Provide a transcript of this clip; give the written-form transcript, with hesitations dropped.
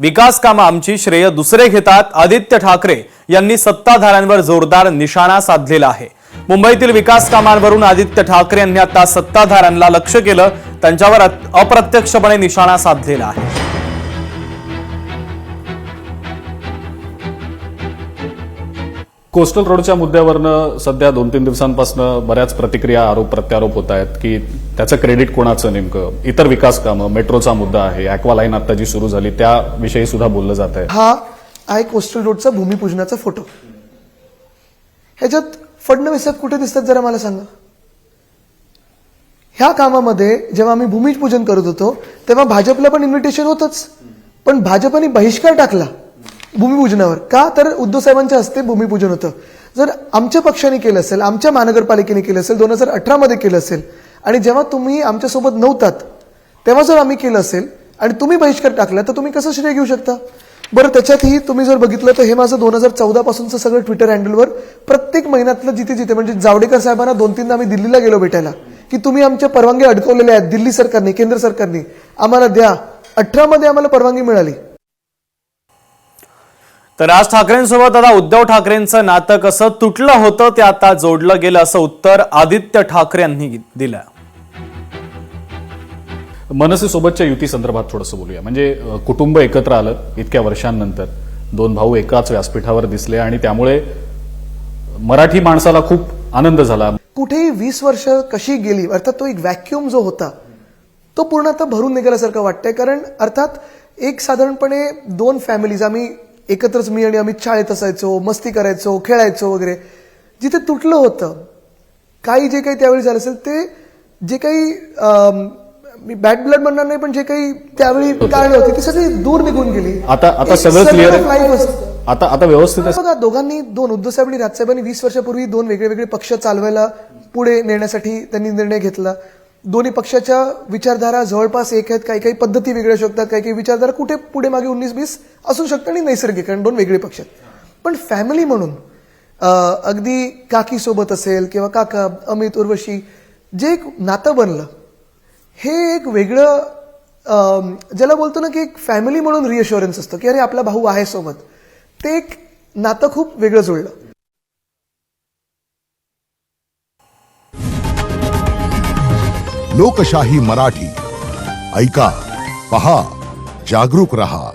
विकास कामं आमची श्रेय दुसरे घेतात. आदित्य ठाकरे यांनी सत्ताधाऱ्यांवर जोरदार निशाणा साधलेला आहे. मुंबईतील विकास कामांवरून आदित्य ठाकरे यांनी आता सत्ताधाऱ्यांना लक्ष्य केलं. त्यांच्यावर अप्रत्यक्षपणे निशाणा साधलेला आहे. कोस्टल रोडच्या मुद्द्यावरनं सध्या 2-3 दिवसांपासून बऱ्याच प्रतिक्रिया, आरोप प्रत्यारोप होत आहेत की त्याचं क्रेडिट कोणाचं नेमकं. इतर विकास कामं, मेट्रोचा मुद्दा आहे, ॲक्वा लाईन आता जी सुरू झाली त्याविषयी सुद्धा बोललं जात आहे. हा आहे कोस्टल रोडचा भूमिपूजनाचा फोटो. ह्याच्यात फडणवीस कुठे दिसतात जरा मला सांगा. ह्या कामामध्ये जेव्हा आम्ही भूमिपूजन करत होतो तेव्हा भाजपला पण इन्व्हिटेशन होतच, पण भाजपने बहिष्कार टाकला भूमिपूजनावर. का तर उद्धव साहेबांच्या हस्ते भूमिपूजन होतं. जर आमच्या पक्षाने केलं असेल, आमच्या महानगरपालिकेने केलं असेल, 2018 मध्ये केलं असेल, आणि जेव्हा तुम्ही आमच्यासोबत नव्हतात तेव्हा जर आम्ही केलं असेल आणि तुम्ही बहिष्कार टाकला तर तुम्ही कसं श्रेय घेऊ शकता. बरं, त्याच्यातही तुम्ही जर बघितलं तर हे माझं 2014 पासूनचं सगळं ट्विटर हँडलवर प्रत्येक महिन्यातलं जिथे म्हणजे जावडेकर साहेबांना 2-3दा आम्ही दिल्लीला गेलो भेटायला की तुम्ही आमच्या परवानगी अडकवलेल्या आहेत. दिल्ली सरकारने, केंद्र सरकारने आम्हाला द्या. 18 मध्ये आम्हाला परवानगी मिळाली. तर राज ठाकरेंसोबत आता उद्धव ठाकरेंचं नातं कसं तुटलं होतं ते आता जोडलं गेलं असं उत्तर आदित्य ठाकरे यांनी दिलं. मनसेसोबतच्या युती संदर्भात थोडंसं बोलूया. म्हणजे कुटुंब एकत्र आलं इतक्या वर्षांनंतर, 2 भाऊ एकाच व्यासपीठावर दिसले आणि त्यामुळे मराठी माणसाला खूप आनंद झाला. कुठेही 20 वर्ष कशी गेली, अर्थात तो एक व्हॅक्युम जो होता तो पूर्ण आता भरून निघाल्यासारखं वाटतंय. कारण अर्थात एक साधारणपणे 2 फॅमिलीज, आम्ही एकत्रच, मी आणि अमित शाळेत असायचो, मस्ती करायचो, खेळायचो वगैरे, जिथे तुटलं होतं काही जे काही त्यावेळी झालं असेल ते जे काही मी बॅड ब्लड म्हणणार नाही, पण जे काही त्यावेळी कारणं होती ती सगळी दूर निघून गेली. आता सगळं क्लिअर आहे. आता व्यवस्थित आहे. बघा, दोघांनी उद्धव साहेब आणि राजसाहेबांनी 20 वर्षापूर्वी 2 वेगळे पक्ष चालवायला पुढे नेण्यासाठी त्यांनी निर्णय घेतला. दोन्ही पक्षाच्या विचारधारा जवळपास एक आहेत. काही पद्धती वेगळ्या असू शकतात, काही विचारधारा कुठे पुढे मागे 19-20 असू शकतात आणि नैसर्गिक, कारण 2 वेगळे पक्ष आहेत. पण फॅमिली म्हणून अगदी काकी सोबत असेल किंवा काका, अमित, उर्वशी, जे एक नातं बनलं हे एक वेगळं, ज्याला बोलतो ना की एक फॅमिली म्हणून रिअश्युरन्स असतं की अरे आपला भाऊ आहे सोबत, ते एक नातं खूप वेगळं जुळलं. लोकशाही मराठी ऐका, पहा, जागरूक रहा.